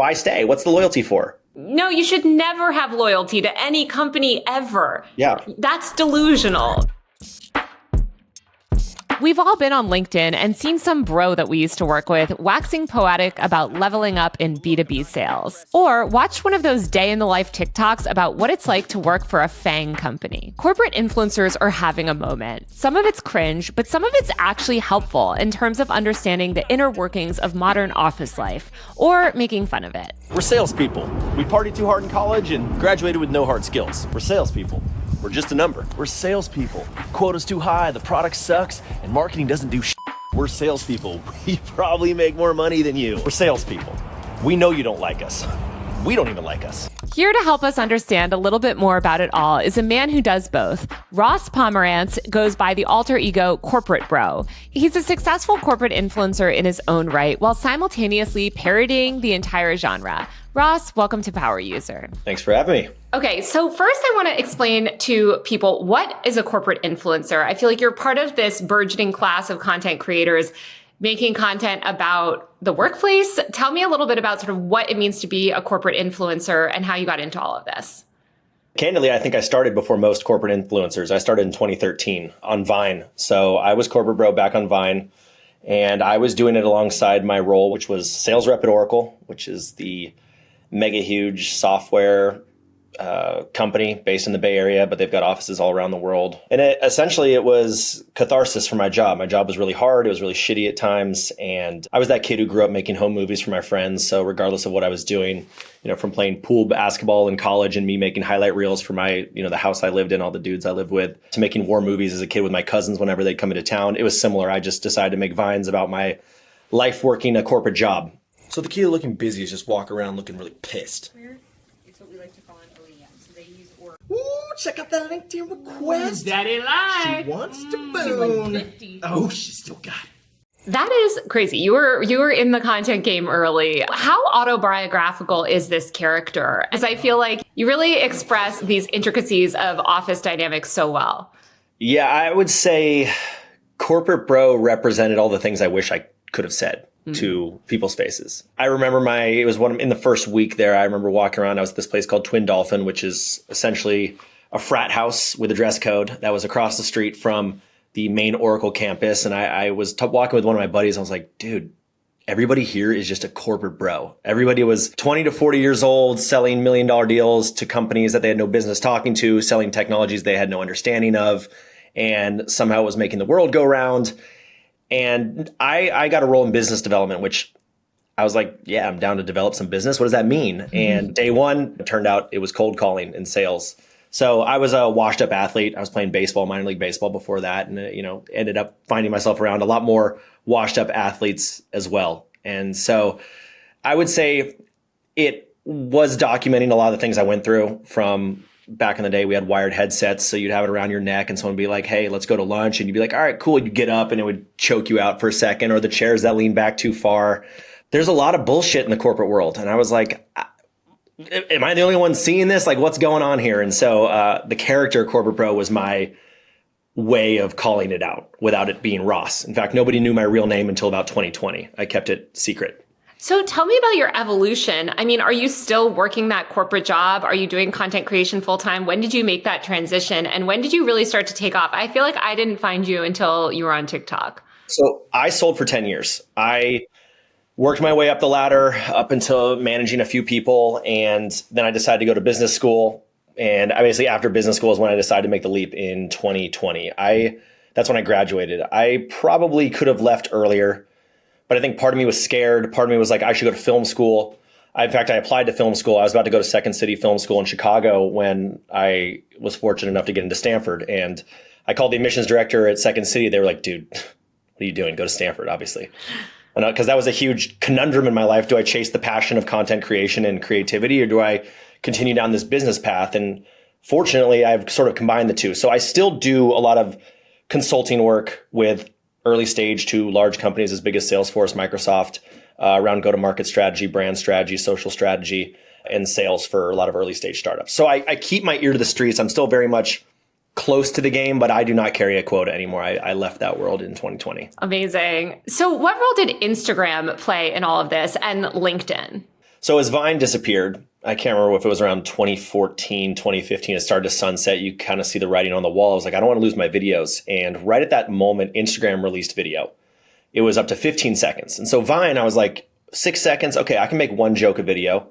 Why stay? What's the loyalty for? No, you should never have loyalty to any company ever. Yeah. That's delusional. We've all been on LinkedIn and seen some bro that we used to work with waxing poetic about leveling up in B2B sales. Or watched one of those day-in-the-life TikToks about what it's like to work for a FAANG company. Corporate influencers are having a moment. Some of it's cringe, but some of it's actually helpful in terms of understanding the inner workings of modern office life, or making fun of it. We're salespeople. We partied too hard in college and graduated with no hard skills. We're salespeople. We're just a number. We're salespeople. Quota's too high, the product sucks, and marketing doesn't do shit. We're salespeople. We probably make more money than you. We're salespeople. We know you don't like us. We don't even like us. Here to help us understand a little bit more about it all is a man who does both. Ross Pomerantz goes by the alter ego Corporate Bro. He's a successful corporate influencer in his own right, while simultaneously parodying the entire genre. Ross, welcome to Power User. Thanks for having me. Okay, so first I want to explain to people, what is a corporate influencer? I feel like you're part of this burgeoning class of content creators making content about the workplace. Tell me a little bit about sort of what it means to be a corporate influencer and how you got into all of this. Candidly, I think I started before most corporate influencers. I started in 2013 on Vine. So I was Corporate Bro back on Vine, and I was doing it alongside my role, which was sales rep at Oracle, which is the mega huge software company based in the Bay Area, but they've got offices all around the world. And essentially it was catharsis for my job. My job was really hard. It was really shitty at times. And I was that kid who grew up making home movies for my friends. So regardless of what I was doing, from playing pool basketball in college and me making highlight reels for my, the house I lived in, all the dudes I lived with, to making war movies as a kid with my cousins whenever they'd come into town, it was similar. I just decided to make Vines about my life working a corporate job. So the key to looking busy is just walk around looking really pissed. It's what we like to call an OEM. So they use Ooh, check out that LinkedIn request. Daddy lied. She wants to boon. She's like 50. Oh, she still got it. That is crazy. You were in the content game early. How autobiographical is this character? As I feel like you really express these intricacies of office dynamics so well. Yeah, I would say Corporate Bro represented all the things I wish I could have said to people's faces. I remember in the first week there, I remember walking around. I was at this place called Twin Dolphin, which is essentially a frat house with a dress code that was across the street from the main Oracle campus. And I was walking with one of my buddies. I was like, dude, everybody here is just a corporate bro. Everybody was 20 to 40 years old, selling $1 million deals to companies that they had no business talking to, selling technologies they had no understanding of, and somehow it was making the world go round. And I got a role in business development, which I was like, yeah, I'm down to develop some business. What does that mean? And day one, it turned out it was cold calling and sales. So I was a washed up athlete. I was playing baseball, minor league baseball before that, and ended up finding myself around a lot more washed up athletes as well. And so I would say it was documenting a lot of the things I went through. From back in the day, we had wired headsets, so you'd have it around your neck and someone would be like, hey, let's go to lunch. And you'd be like, all right, cool. You'd get up and it would choke you out for a second, or the chairs that lean back too far. There's a lot of bullshit in the corporate world. And I was like, am I the only one seeing this? Like, what's going on here? And so the character Corporate Bro was my way of calling it out without it being Ross. In fact, nobody knew my real name until about 2020. I kept it secret. So tell me about your evolution. I mean, are you still working that corporate job? Are you doing content creation full time? When did you make that transition? And when did you really start to take off? I feel like I didn't find you until you were on TikTok. So I sold for 10 years. I worked my way up the ladder up until managing a few people. And then I decided to go to business school. And obviously after business school is when I decided to make the leap in 2020. That's when I graduated. I probably could have left earlier, but I think part of me was scared. Part of me was like, I should go to film school. In fact, I applied to film school. I was about to go to Second City Film School in Chicago when I was fortunate enough to get into Stanford. And I called the admissions director at Second City. They were like, dude, what are you doing? Go to Stanford, obviously. Because that was a huge conundrum in my life. Do I chase the passion of content creation and creativity, or do I continue down this business path? And fortunately, I've sort of combined the two. So I still do a lot of consulting work with early stage to large companies as big as Salesforce, Microsoft, around go-to-market strategy, brand strategy, social strategy, and sales for a lot of early stage startups. So I keep my ear to the streets. I'm still very much close to the game, but I do not carry a quota anymore. I left that world in 2020. Amazing. So what role did Instagram play in all of this, and LinkedIn? So as Vine disappeared, I can't remember if it was around 2014, 2015, it started to sunset. You kind of see the writing on the wall. I was like, I don't want to lose my videos. And right at that moment, Instagram released video. It was up to 15 seconds. And so Vine, I was like, 6 seconds. Okay, I can make one joke a video.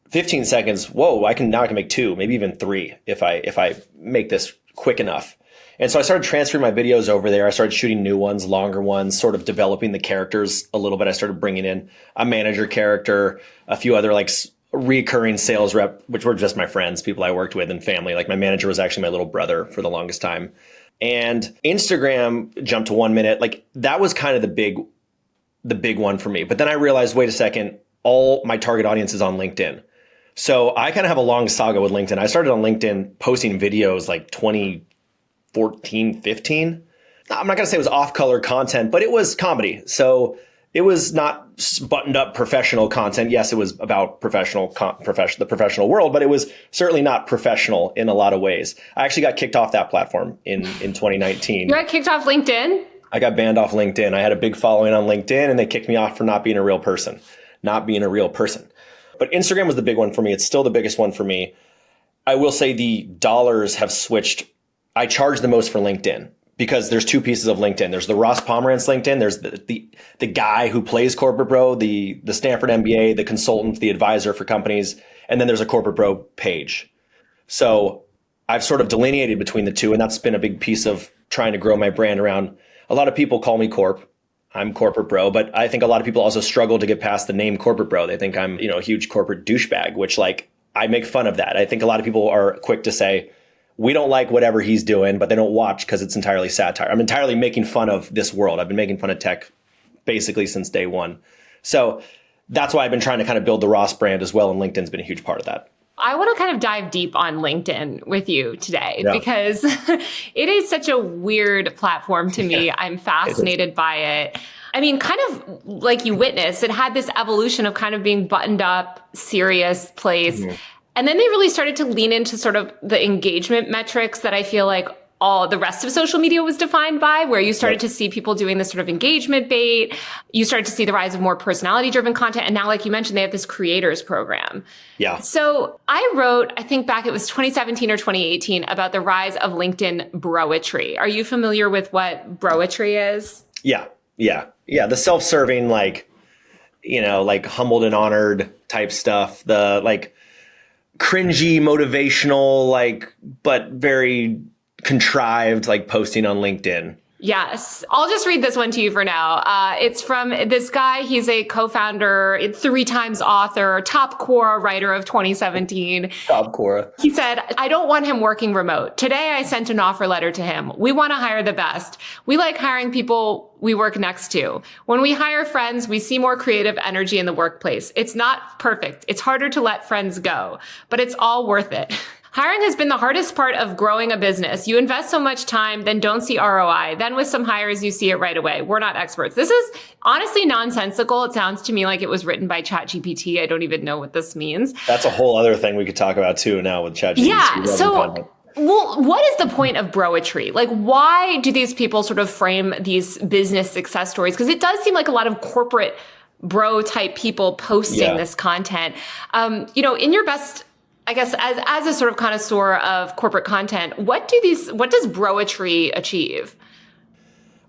15 seconds. Whoa, I can make two, maybe even three if I make this quick enough. And so I started transferring my videos over there. I started shooting new ones, longer ones, sort of developing the characters a little bit. I started bringing in a manager character, a few other like recurring sales rep, which were just my friends, people I worked with and family. Like my manager was actually my little brother for the longest time. And Instagram jumped to 1 minute. Like that was kind of the big one for me. But then I realized, wait a second, all my target audience is on LinkedIn. So I kind of have a long saga with LinkedIn. I started on LinkedIn posting videos like 2014, 15. I'm not going to say it was off-color content, but it was comedy. So it was not buttoned up professional content. Yes, it was about the professional world, but it was certainly not professional in a lot of ways. I actually got kicked off that platform in 2019. You got kicked off LinkedIn? I got banned off LinkedIn. I had a big following on LinkedIn and they kicked me off for not being a real person. But Instagram was the big one for me. It's still the biggest one for me. I will say the dollars have switched. I charge the most for LinkedIn because there's two pieces of LinkedIn. There's the Ross Pomerantz LinkedIn. There's the guy who plays corporate bro, the Stanford MBA, the consultant, the advisor for companies. And then there's a corporate bro page. So I've sort of delineated between the two. And that's been a big piece of trying to grow my brand around. A lot of people call me Corp. I'm corporate bro, but I think a lot of people also struggle to get past the name corporate bro. They think I'm, a huge corporate douchebag, which like I make fun of that. I think a lot of people are quick to say, we don't like whatever he's doing, but they don't watch because it's entirely satire. I'm entirely making fun of this world. I've been making fun of tech basically since day one. So that's why I've been trying to kind of build the Ross brand as well. And LinkedIn's been a huge part of that. I want to kind of dive deep on LinkedIn with you today because it is such a weird platform to me. I'm fascinated by it. I mean, kind of like you witnessed, it had this evolution of kind of being buttoned up, serious place. Mm-hmm. And then they really started to lean into sort of the engagement metrics that I feel like all the rest of social media was defined by, where you started to see people doing this sort of engagement bait. You started to see the rise of more personality driven content. And now, like you mentioned, they have this creators program. Yeah. So I wrote, I think back, it was 2017 or 2018 about the rise of LinkedIn Broetry. Are you familiar with what Broetry is? Yeah. The self-serving, like humbled and honored type stuff. The like cringy, motivational, but very contrived, posting on LinkedIn. Yes. I'll just read this one to you for now. It's from this guy. He's a co-founder, 3 times author, top Quora writer of 2017. Top Quora. He said, I don't want him working remote. Today, I sent an offer letter to him. We want to hire the best. We like hiring people we work next to. When we hire friends, we see more creative energy in the workplace. It's not perfect. It's harder to let friends go, but it's all worth it. Hiring has been the hardest part of growing a business. You invest so much time, then don't see ROI. Then with some hires, you see it right away. We're not experts. This is honestly nonsensical. It sounds to me like it was written by ChatGPT. I don't even know what this means. That's a whole other thing we could talk about too now with ChatGPT. Yeah. So, well, what is the point of Broetry? Why do these people sort of frame these business success stories? Because it does seem like a lot of corporate bro type people posting this content. In your best, I guess, as a sort of connoisseur of corporate content, what does Broetry achieve?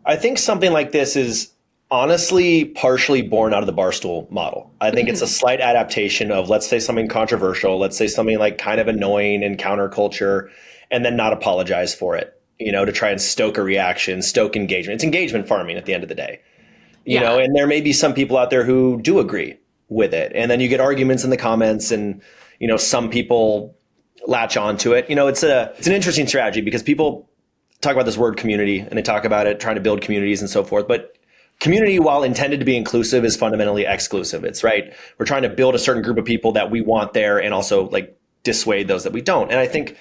I think something like this is honestly partially born out of the Barstool model. I think it's a slight adaptation of, let's say, something controversial, let's say something like kind of annoying and counterculture, and then not apologize for it, to try and stoke a reaction, stoke engagement. It's engagement farming at the end of the day, you know, and there may be some people out there who do agree with it. And then you get arguments in the comments and, some people latch onto it. It's an interesting strategy because people talk about this word community and they talk about it, trying to build communities and so forth. But community, while intended to be inclusive, is fundamentally exclusive. It's right. We're trying to build a certain group of people that we want there and also dissuade those that we don't. And I think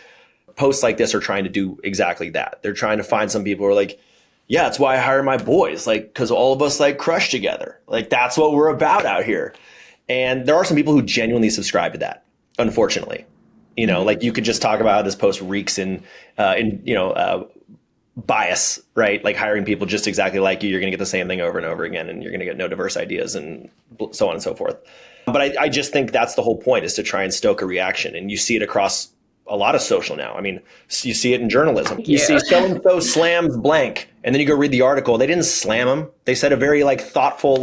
posts like this are trying to do exactly that. They're trying to find some people who are like, yeah, it's why I hire my boys, because all of us crush together. That's what we're about out here. And there are some people who genuinely subscribe to that. Unfortunately, you could just talk about how this post reeks in bias, right? Hiring people just exactly like you. You're going to get the same thing over and over again, and you're going to get no diverse ideas and so on and so forth. But I just think that's the whole point, is to try and stoke a reaction. And you see it across a lot of social now. I mean, you see it in journalism. You see so-and-so slams blank, and then you go read the article. They didn't slam him. They said a very thoughtful,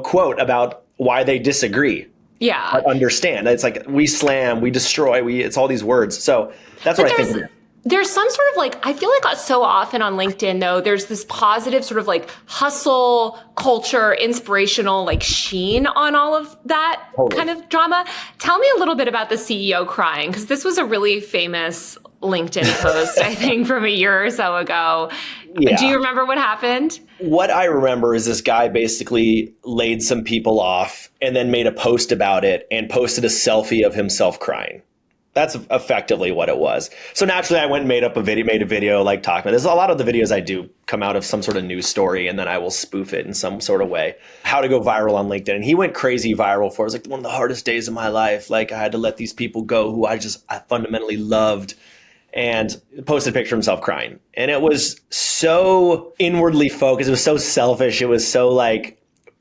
quote about why they disagree. Yeah. But understand. It's we slam, we destroy, it's all these words. So that's what I think. There's some sort of I feel like so often on LinkedIn, though, there's this positive sort of hustle culture, inspirational sheen on all of that kind of drama. Tell me a little bit about the CEO crying, because this was a really famous LinkedIn post, I think, from a year or so ago. Yeah. Do you remember what happened? What I remember is this guy basically laid some people off and then made a post about it and posted a selfie of himself crying. That's effectively what it was. So naturally, I went and made a video talking about this. A lot of the videos I do come out of some sort of news story, and then I will spoof it in some sort of way. How to go viral on LinkedIn. And he went crazy viral for it. It was one of the hardest days of my life. I had to let these people go who I fundamentally loved, and posted a picture of himself crying. And it was so inwardly focused. It was so selfish. It was so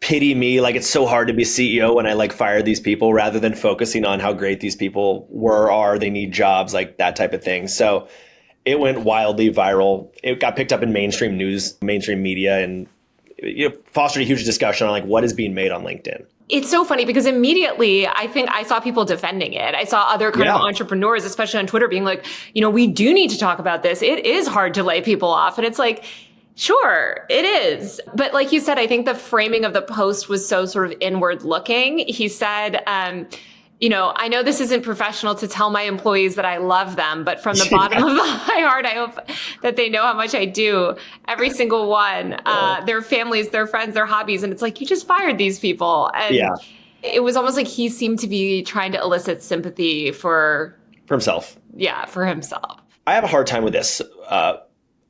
pity me, it's so hard to be CEO when I fired these people, rather than focusing on how great these people are, they need jobs, that type of thing. So it went wildly viral. It got picked up in mainstream news, mainstream media, and fostered a huge discussion on what is being made on LinkedIn. It's so funny because immediately I think I saw people defending it. I saw other kind of entrepreneurs, especially on Twitter, being we do need to talk about this. It is hard to lay people off. And it's sure, it is. But like you said, I think the framing of the post was so sort of inward looking. He said, I know this isn't professional to tell my employees that I love them, but from the bottom of my heart, I hope that they know how much I do. Every single one, their families, their friends, their hobbies. And it's you just fired these people. And it was almost he seemed to be trying to elicit sympathy for himself. Yeah, for himself. I have a hard time with this.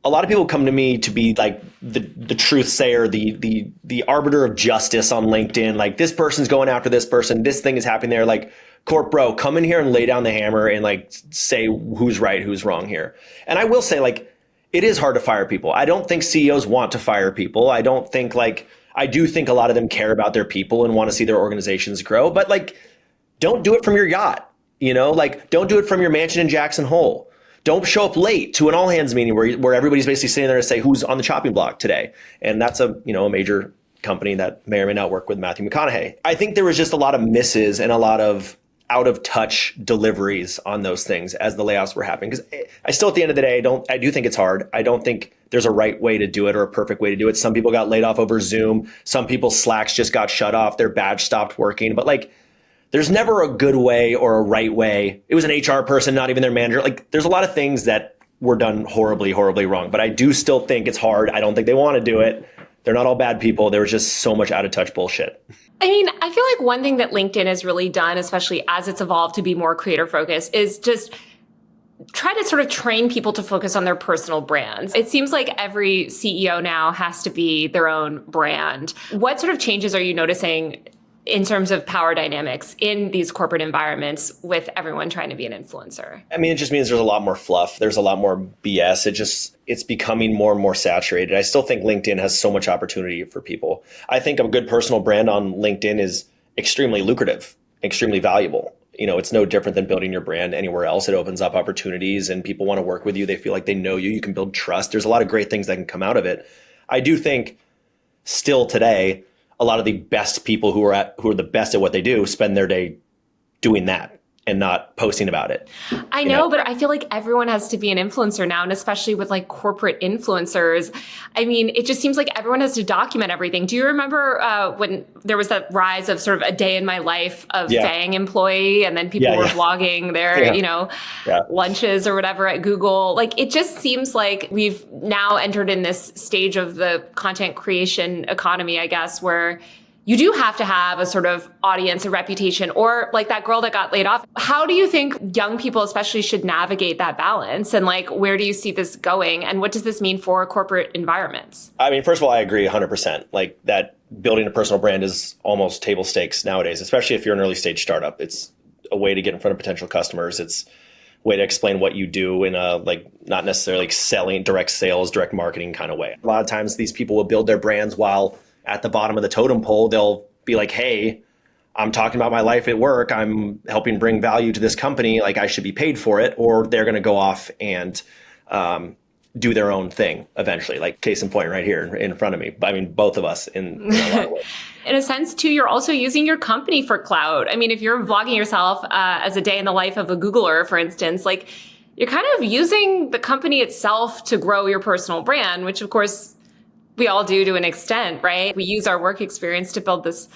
A lot of people come to me to be the truth sayer, the arbiter of justice on LinkedIn. This person's going after this person. This thing is happening there. Corp bro, come in here and lay down the hammer and say who's right, who's wrong here. And I will say it is hard to fire people. I don't think CEOs want to fire people. I don't think I do think a lot of them care about their people and want to see their organizations grow. But don't do it from your yacht. Don't do it from your mansion in Jackson Hole. Don't show up late to an all hands meeting where everybody's basically sitting there to say who's on the chopping block today. And that's a major company that may or may not work with Matthew McConaughey. I think there was just a lot of misses and a lot of out of touch deliveries on those things as the layoffs were happening. Because I still, at the end of the day, I do think it's hard. I don't think there's a right way to do it or a perfect way to do it. Some people got laid off over Zoom. Some people's Slacks just got shut off. Their badge stopped working. But there's never a good way or a right way. It was an HR person, not even their manager. There's a lot of things that were done horribly, horribly wrong. But I do still think it's hard. I don't think they want to do it. They're not all bad people. There was just so much out of touch bullshit. I mean, I feel one thing that LinkedIn has really done, especially as it's evolved to be more creator focused, is just try to sort of train people to focus on their personal brands. It seems like every CEO now has to be their own brand. What sort of changes are you noticing in terms of power dynamics in these corporate environments with everyone trying to be an influencer? I mean, it just means there's a lot more fluff. There's a lot more BS. It's becoming more and more saturated. I still think LinkedIn has so much opportunity for people. I think a good personal brand on LinkedIn is extremely lucrative, extremely valuable. It's no different than building your brand anywhere else. It opens up opportunities and people want to work with you. They feel like they know you. You can build trust. There's a lot of great things that can come out of it. I do think still today, a lot of the best people who are the best at what they do spend their day doing that and not posting about it. I know, but I feel like everyone has to be an influencer now, and especially with corporate influencers. I mean, it just seems like everyone has to document everything. Do you remember when there was that rise of sort of a day in my life of FANG employee, and then people were vlogging their, lunches or whatever at Google? It just seems like we've now entered in this stage of the content creation economy, I guess, where you do have to have a sort of audience, a reputation, or that girl that got laid off. How do you think young people especially should navigate that balance? And where do you see this going? And what does this mean for corporate environments? I mean, first of all, I agree 100%. That building a personal brand is almost table stakes nowadays, especially if you're an early stage startup. It's a way to get in front of potential customers. It's a way to explain what you do in a not necessarily selling, direct sales, direct marketing kind of way. A lot of times these people will build their brands while at the bottom of the totem pole, they'll be like, hey, I'm talking about my life at work. I'm helping bring value to this company. Like I should be paid for it, or they're going to go off and do their own thing eventually. Like case in point right here in front of me. I mean, both of us in a lot of ways. In a sense, too, you're also using your company for clout. I mean, if you're vlogging yourself as a day in the life of a Googler, for instance, like you're kind of using the company itself to grow your personal brand, which of course we all do to an extent, right? We use our work experience to build this,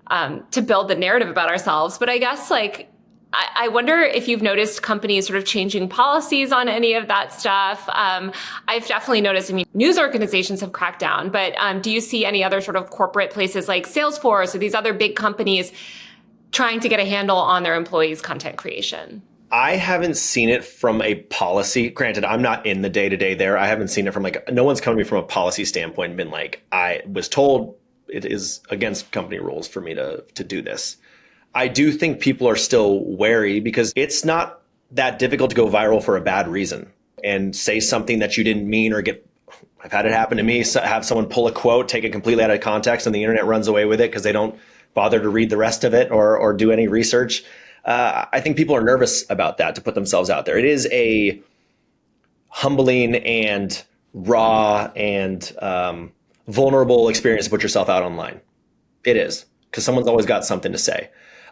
to build the narrative about ourselves. But I guess like, I wonder if you've noticed companies sort of changing policies on any of that stuff. I've definitely noticed, I mean, news organizations have cracked down, but do you see any other sort of corporate places like Salesforce or these other big companies trying to get a handle on their employees' content creation? I haven't seen it from a policy. Granted, I'm not in the day-to-day there. I haven't seen it from like, no one's come to me from a policy standpoint and been like, I was told it is against company rules for me to do this. I do think people are still wary because it's not that difficult to go viral for a bad reason and say something that you didn't mean or get. I've had it happen to me, have someone pull a quote, take it completely out of context, and the internet runs away with it because they don't bother to read the rest of it or do any research. I think people are nervous about that to put themselves out there. It is a humbling and raw and vulnerable experience to put yourself out online. It is, because someone's always got something to say.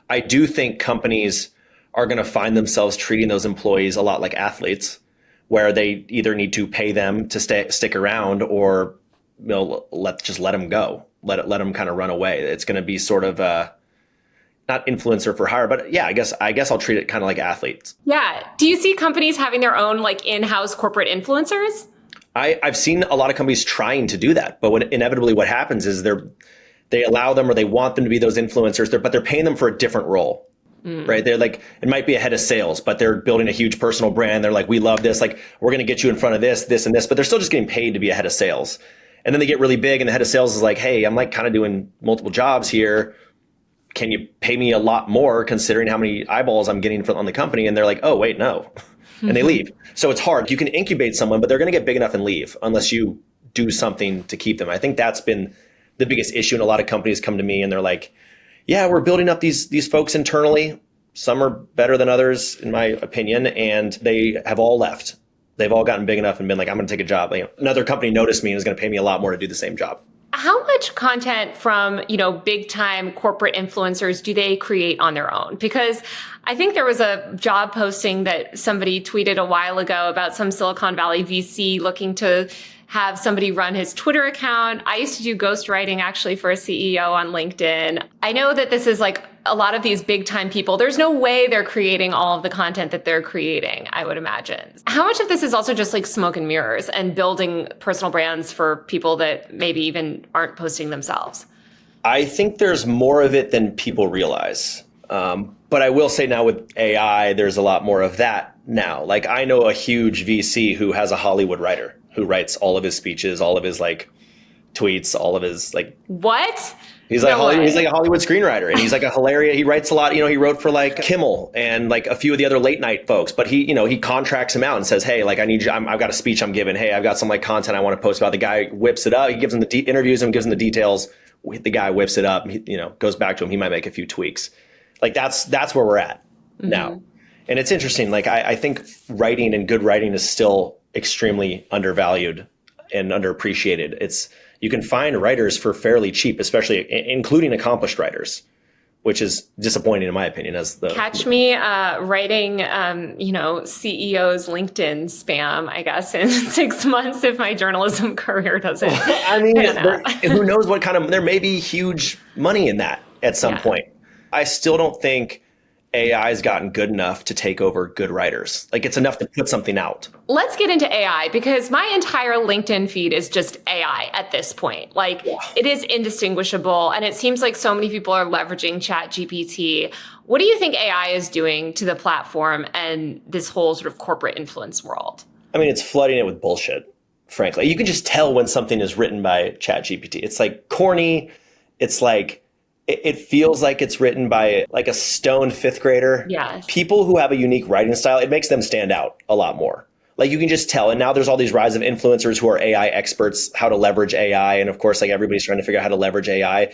I do think companies are going to find themselves treating those employees a lot like athletes, where they either need to pay them to stick around or let them go, let them kind of run away. It's going to be sort of not influencer for hire, but yeah, I guess I'll treat it kind of like athletes. Yeah. Do you see companies having their own like in-house corporate influencers? I've seen a lot of companies trying to do that, but inevitably what happens is they allow them or they want them to be those influencers, but they're paying them for a different role, right? They're like, it might be a head of sales, but they're building a huge personal brand. They're like, we love this. Like, we're going to get you in front of this, this, and this, but they're still just getting paid to be a head of sales. And then they get really big and the head of sales is like, hey, I'm like kind of doing multiple jobs here. Can you pay me a lot more considering how many eyeballs I'm getting on the company? And they're like, oh, wait, no. And they leave. So it's hard. You can incubate someone, but they're going to get big enough and leave unless you do something to keep them. I think that's been the biggest issue. And a lot of companies come to me and they're like, yeah, we're building up these folks internally. Some are better than others, in my opinion, and they have all left. They've all gotten big enough and been like, I'm going to take a job. Like, another company noticed me and is going to pay me a lot more to do the same job. How much content from, big time corporate influencers do they create on their own? Because I think there was a job posting that somebody tweeted a while ago about some Silicon Valley VC looking to have somebody run his Twitter account. I used to do ghostwriting actually for a CEO on LinkedIn. I know that this is like a lot of these big time people. There's no way they're creating all of the content that they're creating, I would imagine. How much of this is also just like smoke and mirrors and building personal brands for people that maybe even aren't posting themselves? I think there's more of it than people realize. But I will say now with AI, there's a lot more of that now. Like I know a huge VC who has a Hollywood writer who writes all of his speeches, all of his like tweets, all of his like. What? He's like a Hollywood screenwriter, and he's like a hilarious. He writes a lot. He wrote for like Kimmel and like a few of the other late night folks. But he contracts him out and says, "Hey, like I need you. I've got a speech I'm giving. Hey, I've got some like content I want to post about." The guy whips it up. He gives him the interviews him, gives him the details. The guy whips it up. He, goes back to him. He might make a few tweaks. Like that's where we're at now, and it's interesting. Like I think writing and good writing is still extremely undervalued and underappreciated. You can find writers for fairly cheap, especially including accomplished writers, which is disappointing in my opinion. Catch me writing, CEO's LinkedIn spam, I guess, in 6 months if my journalism career doesn't. I mean, who knows what kind of, there may be huge money in that at some point. I still don't think AI has gotten good enough to take over good writers. Like it's enough to put something out. Let's get into AI because my entire LinkedIn feed is just AI at this point. Like it is indistinguishable and it seems like so many people are leveraging ChatGPT. What do you think AI is doing to the platform and this whole sort of corporate influence world? I mean, it's flooding it with bullshit, frankly. You can just tell when something is written by ChatGPT. It's like corny. It's like, it feels like it's written by like a stoned fifth grader. Yes. People who have a unique writing style, it makes them stand out a lot more. Like you can just tell. And now there's all these rise of influencers who are AI experts, how to leverage AI. And of course, like everybody's trying to figure out how to leverage AI.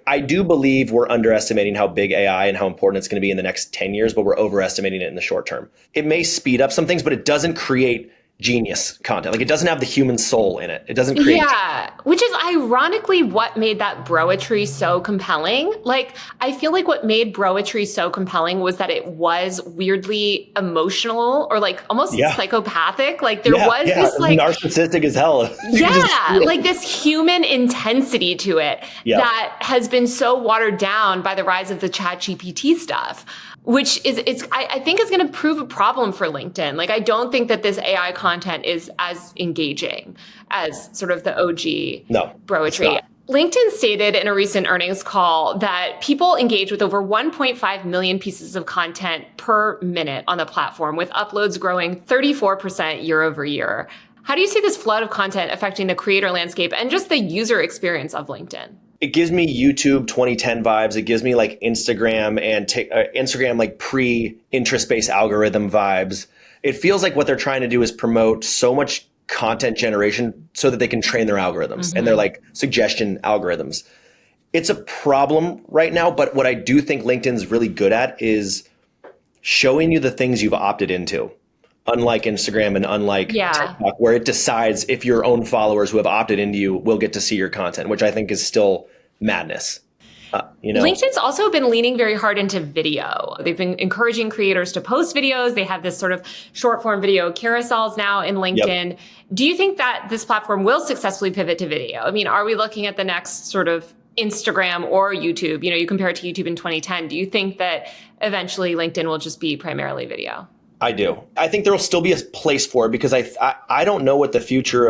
I do believe we're underestimating how big AI and how important it's going to be in the next 10 years, but we're overestimating it in the short term. It may speed up some things, but it doesn't create genius content. Like it doesn't have the human soul in it. It doesn't create. Yeah, which is ironically what made that Broetry so compelling. Like, I feel like what made Broetry so compelling was that it was weirdly emotional or like almost psychopathic. Like there was this like narcissistic as hell. Like this human intensity to it that has been so watered down by the rise of the ChatGPT stuff. Which I think is going to prove a problem for LinkedIn. Like, I don't think that this AI content is as engaging as sort of the OG Broetry. LinkedIn stated in a recent earnings call that people engage with over 1.5 million pieces of content per minute on the platform, with uploads growing 34% year over year. How do you see this flood of content affecting the creator landscape and just the user experience of LinkedIn? It gives me YouTube 2010 vibes. It gives me like Instagram and Instagram like pre-interest-based algorithm vibes. It feels like what they're trying to do is promote so much content generation so that they can train their algorithms and their like suggestion algorithms. It's a problem right now, but what I do think LinkedIn's really good at is showing you the things you've opted into. Unlike Instagram and unlike TikTok, where it decides if your own followers who have opted into you will get to see your content, which I think is still madness. LinkedIn's also been leaning very hard into video. They've been encouraging creators to post videos. They have this sort of short form video carousels now in LinkedIn. Yep. Do you think that this platform will successfully pivot to video? I mean, are we looking at the next sort of Instagram or YouTube? You know, you compare it to YouTube in 2010. Do you think that eventually LinkedIn will just be primarily video? I do. I think there will still be a place for it because I don't know what the future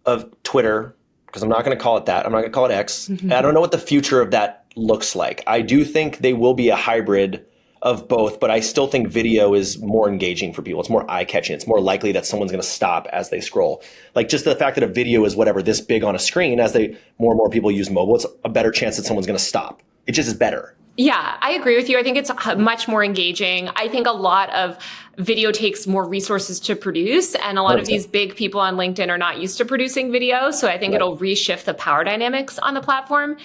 of Twitter, because I'm not going to call it that. I'm not going to call it X. I don't know what the future of that looks like. I do think they will be a hybrid of both, but I still think video is more engaging for people. It's more eye-catching. It's more likely that someone's going to stop as they scroll. Like just the fact that a video is whatever this big on a screen, as more and more people use mobile, it's a better chance that someone's going to stop. It just is better. Yeah, I agree with you. I think it's much more engaging. I think a lot of video takes more resources to produce, and a lot 100%. Of these big people on LinkedIn are not used to producing video. So I think it'll reshift the power dynamics on the platform.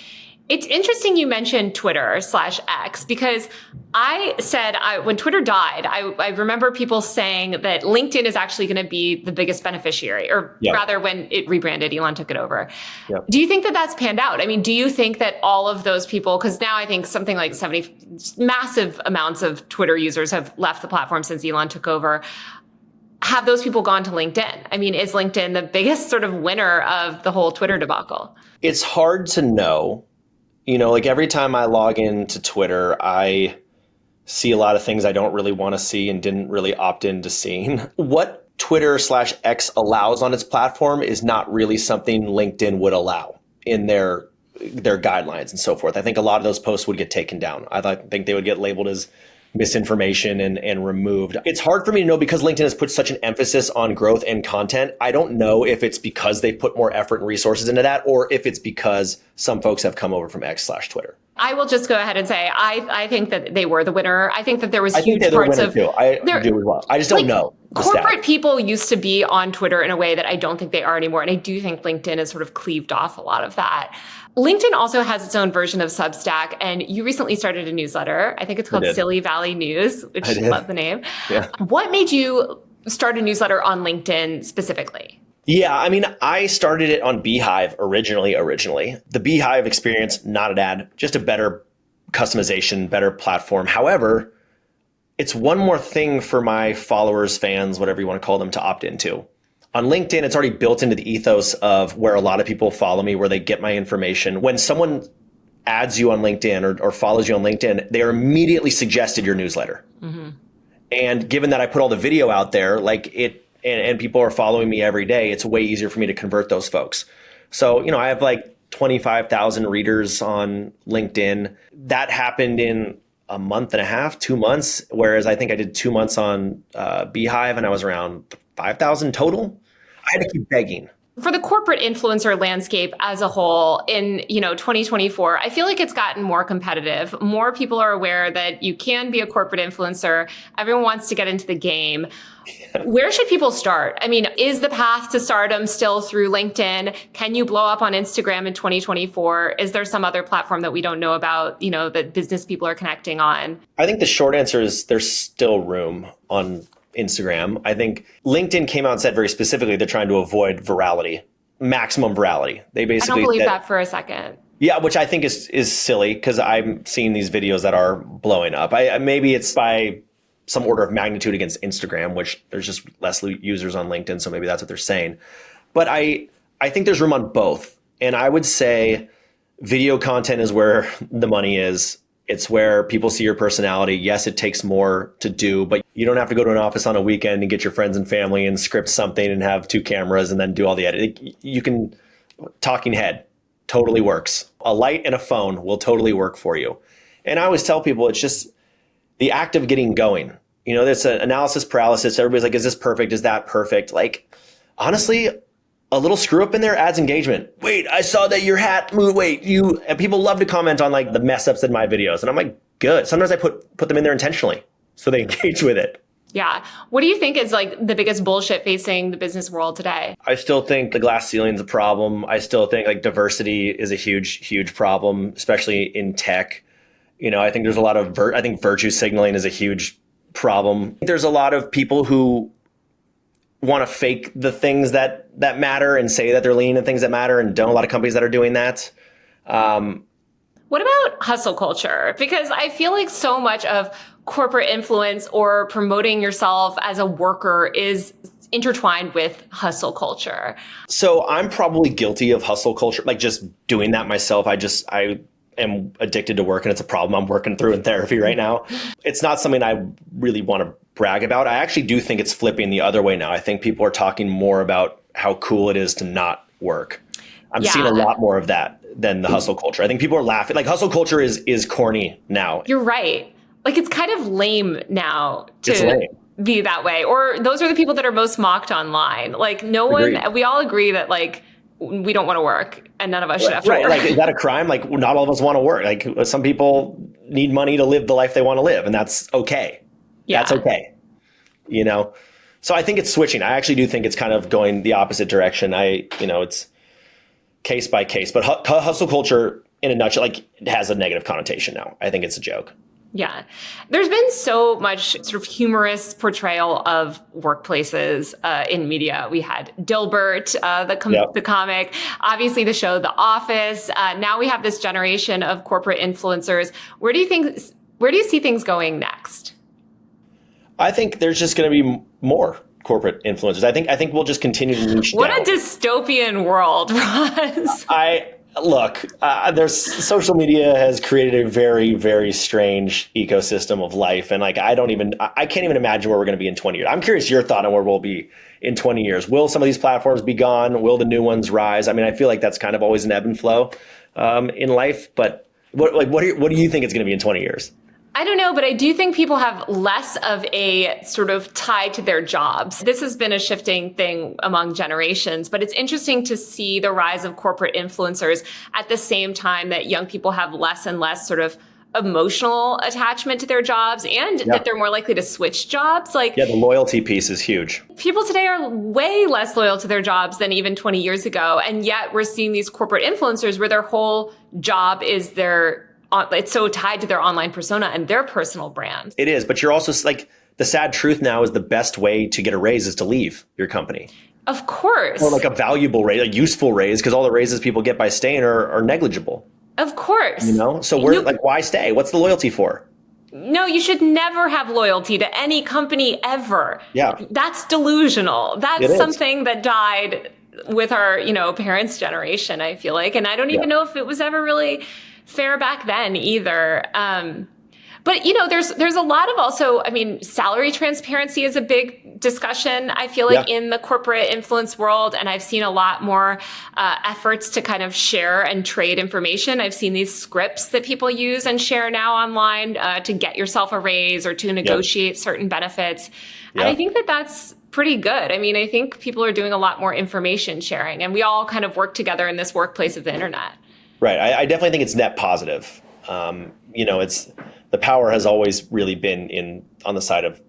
It's interesting you mentioned Twitter/X because I said when Twitter died, I remember people saying that LinkedIn is actually going to be the biggest beneficiary, or rather when it rebranded, Elon took it over. Yep. Do you think that that's panned out? I mean, do you think that all of those people, because now I think something like massive amounts of Twitter users have left the platform since Elon took over. Have those people gone to LinkedIn? I mean, is LinkedIn the biggest sort of winner of the whole Twitter debacle? It's hard to know. You know, like every time I log into Twitter, I see a lot of things I don't really want to see and didn't really opt into seeing. What Twitter/X allows on its platform is not really something LinkedIn would allow in their guidelines and so forth. I think a lot of those posts would get taken down. I think they would get labeled as misinformation and removed. It's hard for me to know because LinkedIn has put such an emphasis on growth and content. I don't know if it's because they put more effort and resources into that or if it's because some folks have come over from X/Twitter. I will just go ahead and say I think that they were the winner. I think that there was huge parts of too. I do as well. I just don't know. Corporate people used to be on Twitter in a way that I don't think they are anymore. And I do think LinkedIn has sort of cleaved off a lot of that. LinkedIn also has its own version of Substack, and you recently started a newsletter. I think it's called Silly Valley News, which I love the name. Yeah. What made you start a newsletter on LinkedIn specifically? Yeah, I mean, I started it on Beehive originally. The Beehive experience, not an ad, just a better customization, better platform. However, it's one more thing for my followers, fans, whatever you want to call them, to opt into. On LinkedIn, it's already built into the ethos of where a lot of people follow me, where they get my information. When someone adds you on LinkedIn or follows you on LinkedIn, they are immediately suggested your newsletter. Mm-hmm. And given that I put all the video out there, and people are following me every day, it's way easier for me to convert those folks. So, you know, I have like 25,000 readers on LinkedIn. That happened in a month and a half, 2 months, whereas I think I did 2 months on Beehive and I was around 5,000 total. I had to keep begging. For the corporate influencer landscape as a whole in, 2024, I feel like it's gotten more competitive. More people are aware that you can be a corporate influencer. Everyone wants to get into the game. Where should people start? I mean, is the path to stardom still through LinkedIn? Can you blow up on Instagram in 2024? Is there some other platform that we don't know about, that business people are connecting on? I think the short answer is there's still room on Instagram. I think LinkedIn came out and said very specifically they're trying to avoid virality, maximum virality. They basically I don't believe said, that for a second. Yeah, which I think is silly because I'm seeing these videos that are blowing up. Maybe it's by some order of magnitude against Instagram, which there's just less users on LinkedIn, so maybe that's what they're saying. But I think there's room on both. And I would say video content is where the money is. It's where people see your personality. Yes, it takes more to do, but you don't have to go to an office on a weekend and get your friends and family and script something and have 2 cameras and then do all the editing. You can, talking head totally works. A light and a phone will totally work for you. And I always tell people it's just the act of getting going. There's an analysis paralysis. Everybody's like, is this perfect? Is that perfect? Like, honestly, a little screw up in there adds engagement. Wait, I saw that your hat moved. And people love to comment on like the mess ups in my videos. And I'm like, good. Sometimes I put them in there intentionally so they engage with it. Yeah. What do you think is like the biggest bullshit facing the business world today? I still think the glass ceiling is a problem. I still think like diversity is a huge, huge problem, especially in tech. I think there's a lot of, I think virtue signaling is a huge problem. There's a lot of people who want to fake the things that matter and say that they're leaning into things that matter and don't. A lot of companies that are doing that. What about hustle culture? Because I feel like so much of corporate influence or promoting yourself as a worker is intertwined with hustle culture. So I'm probably guilty of hustle culture, like just doing that myself. I am addicted to work and it's a problem I'm working through in therapy right now. It's not something I really want to brag about. I actually do think it's flipping the other way now. I think people are talking more about how cool it is to not work. I'm seeing a lot more of that than the hustle culture. I think people are laughing. Like hustle culture is corny now. You're right. Like it's kind of lame now to be that way. Or those are the people that are most mocked online. Like we all agree that like we don't want to work and none of us should have to work. Like, is that a crime? Like not all of us want to work. Like some people need money to live the life they want to live and that's okay. Yeah. That's okay. So I think it's switching. I actually do think it's kind of going the opposite direction. It's case by case, but hustle culture in a nutshell, like it has a negative connotation now. I think it's a joke. Yeah. There's been so much sort of humorous portrayal of workplaces in media. We had Dilbert, the comic, obviously the show The Office. Now we have this generation of corporate influencers. Where do you see things going next? I think there's just going to be more corporate influencers. I think we'll just continue to niche down. What a dystopian world, Ross. There's social media has created a very, very strange ecosystem of life. And like, I can't even imagine where we're going to be in 20 years. I'm curious your thought on where we'll be in 20 years. Will some of these platforms be gone? Will the new ones rise? I mean, I feel like that's kind of always an ebb and flow in life. But what do you think it's going to be in 20 years? I don't know, but I do think people have less of a sort of tie to their jobs. This has been a shifting thing among generations, but it's interesting to see the rise of corporate influencers at the same time that young people have less and less sort of emotional attachment to their jobs and that they're more likely to switch jobs. The loyalty piece is huge. People today are way less loyal to their jobs than even 20 years ago. And yet we're seeing these corporate influencers where their whole job is it's so tied to their online persona and their personal brand. It is, but you're also like, the sad truth now is the best way to get a raise is to leave your company. Of course. Or like a valuable raise, a useful raise, because all the raises people get by staying are negligible. Of course. So why stay? What's the loyalty for? No, you should never have loyalty to any company ever. Yeah. That's delusional. That's something that died with our, parents' generation, I feel like. And I don't even know if it was ever really fair back then either. But, there's a lot of also, salary transparency is a big discussion, I feel like, in the corporate influence world. And I've seen a lot more efforts to kind of share and trade information. I've seen these scripts that people use and share now online to get yourself a raise or to negotiate certain benefits. And I think that that's pretty good. I mean, I think people are doing a lot more information sharing, and we all kind of work together in this workplace of the internet. Right. I definitely think it's net positive. It's the power has always really been on the side of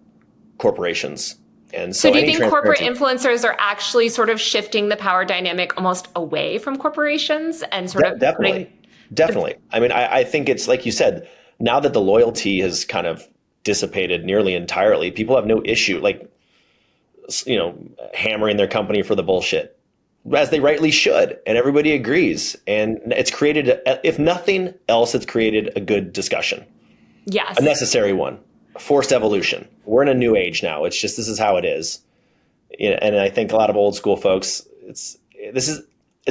corporations. And so do you think corporate influencers are actually sort of shifting the power dynamic almost away from corporations and sort of Definitely. I mean, I think it's like you said, now that the loyalty has kind of dissipated nearly entirely, people have no issue, hammering their company for the bullshit, as they rightly should. And everybody agrees. And it's created, if nothing else, it's created a good discussion. Yes. A necessary one. Forced evolution. We're in a new age now. It's just, this is how it is. And I think a lot of old school folks, it's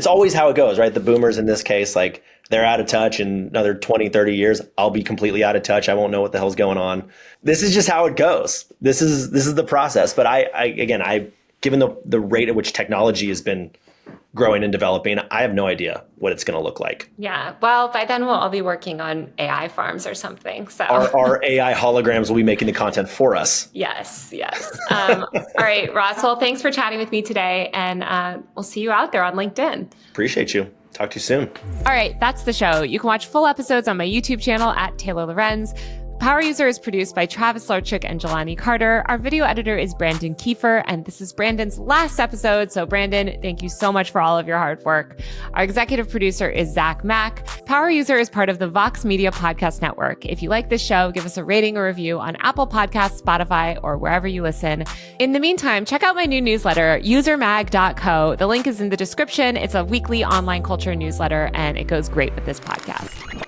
always how it goes, right? The boomers in this case, like, they're out of touch. In another 20, 30 years, I'll be completely out of touch. I won't know what the hell's going on. This is just how it goes. This is the process. But I given the rate at which technology has been growing and developing, I have no idea what it's going to look like. Yeah. Well, by then we'll all be working on AI farms or something. So our AI holograms will be making the content for us. Yes. All right, Ross. Well, thanks for chatting with me today, and we'll see you out there on LinkedIn. Appreciate you. Talk to you soon. All right, that's the show. You can watch full episodes on my YouTube channel at Taylor Lorenz. Power User is produced by Travis Larchuk and Jelani Carter. Our video editor is Brandon Kiefer, and this is Brandon's last episode. So Brandon, thank you so much for all of your hard work. Our executive producer is Zach Mack. Power User is part of the Vox Media Podcast Network. If you like this show, give us a rating or review on Apple Podcasts, Spotify, or wherever you listen. In the meantime, check out my new newsletter, usermag.co. The link is in the description. It's a weekly online culture newsletter, and it goes great with this podcast.